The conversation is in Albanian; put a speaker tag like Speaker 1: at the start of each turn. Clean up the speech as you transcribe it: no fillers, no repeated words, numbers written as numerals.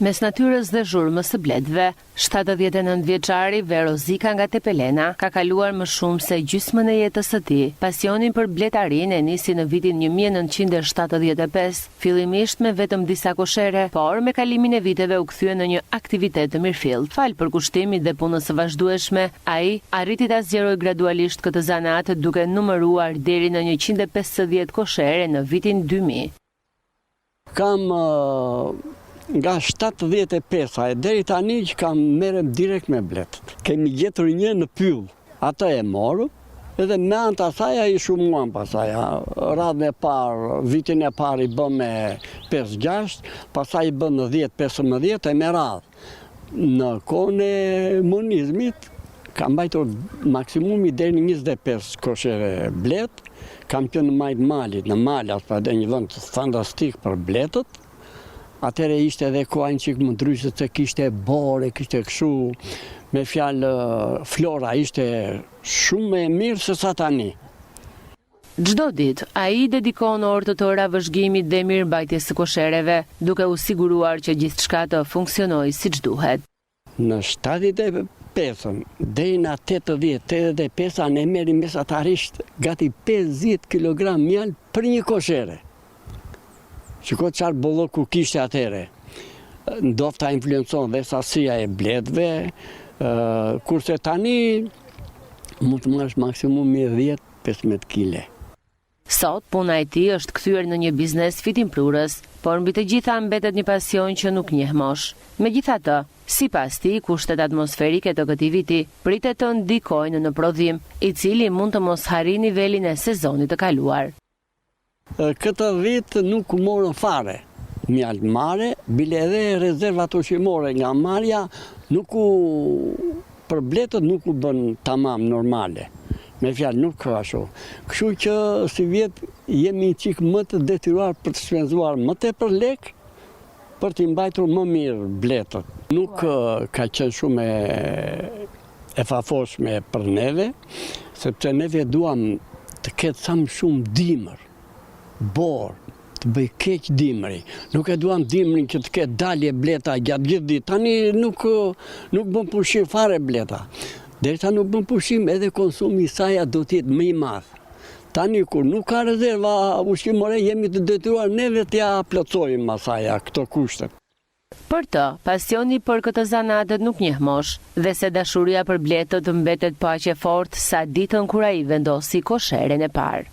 Speaker 1: Mes natyrës dhe zhurmës së bletëve, 79 vjeçari Vero Zika nga Tepelena ka kaluar më shumë se gjysmën e jetës së tij. Pasionin për bletarinë e nisi në vitin 1975, fillimisht me vetëm disa koshere, por me kalimin e viteve u kthye në një aktivitet të mirëfillt. Fal përkushtimit dhe punës së vazhdueshme, ai arriti ta zgjerojë gradualisht këtë zanat duke numëruar deri në 150 koshere në vitin 2000.
Speaker 2: Kam nga 75 deri tani që kam merrem direkt me bletët. Kemi gjetur një në pyll. Atë e morëm, edhe me anë të asaj ai shumuan pasaj. Radhën e parë, vitin e parë i bëm me 5-6, pasaj i bëm në 10-15 e me radhë. Në kohën e monizmit kam mbajtur maksimumi deri në 25 koshere blet. Kam qenë në majt malit, në Malas, pra dhe një vend fantastik për bletët. Atëre ishte edhe koha një qikë më ndryshë se kishte bore, kishte këshu, me fjalë flora ishte shumë e mirë se sa tani.
Speaker 1: Çdo ditë, ai dedikon orë të tëra vëzhgimit dhe mirëmbajtjes së koshereve, duke u siguruar që gjithçka të funksionojë siç duhet.
Speaker 2: Në 75-ën deri në 80-85 ne merrim mesatarisht gati 50 kg mjal për një koshere. Shiko qarë bolloku kishte atëre. Ndofta influencon dhe sasia e bletëve, kurse tani mund të marrësh maksimumi 10-15 kg.
Speaker 1: Sot, puna e tij është kthyer në një biznes fitimprurës, por mbi të gjitha mbetet një pasion që nuk njeh mosh. Megjithatë, sipas tij, kushtet atmosferike të këtij viti pritet të ndikojnë në prodhim, i cili mund të mos harrijë nivelin e sezonit të kaluar.
Speaker 2: Këtë vit nuk morën fare mjalt mare, bile edhe rezervat ushqimore nga marja për bletët nuk u bën tamam normale. Me fjalë nuk ka ashtu. Kështu që si vjet jemi një çik më të detyruar për të shpenzuar më tepër lek për t'i mbajtur më mirë bletët. Nuk ka qenë shumë e fafoshme për neve, sepse neve duam të ketë sa më shumë dimër. Borë, të bëj keq dimri. Nuk e duam dimrin që të ketë dalje bleta gjatë gjithë ditë. Tani nuk bën pushim fare bleta. Derisa nuk bën pushim edhe konsumi i saj do të jetë më i madh. Tani kur nuk ka rezerva ushqimore jemi të detyruar neve t'ja plotësojmë asaj këto kushte.
Speaker 1: Për të, pasioni për këtë zanatet nuk njeh mosh, dhe se dashuria për bletët mbetet po aq e fortë sa ditën kur ai vendosi kosheren e parë.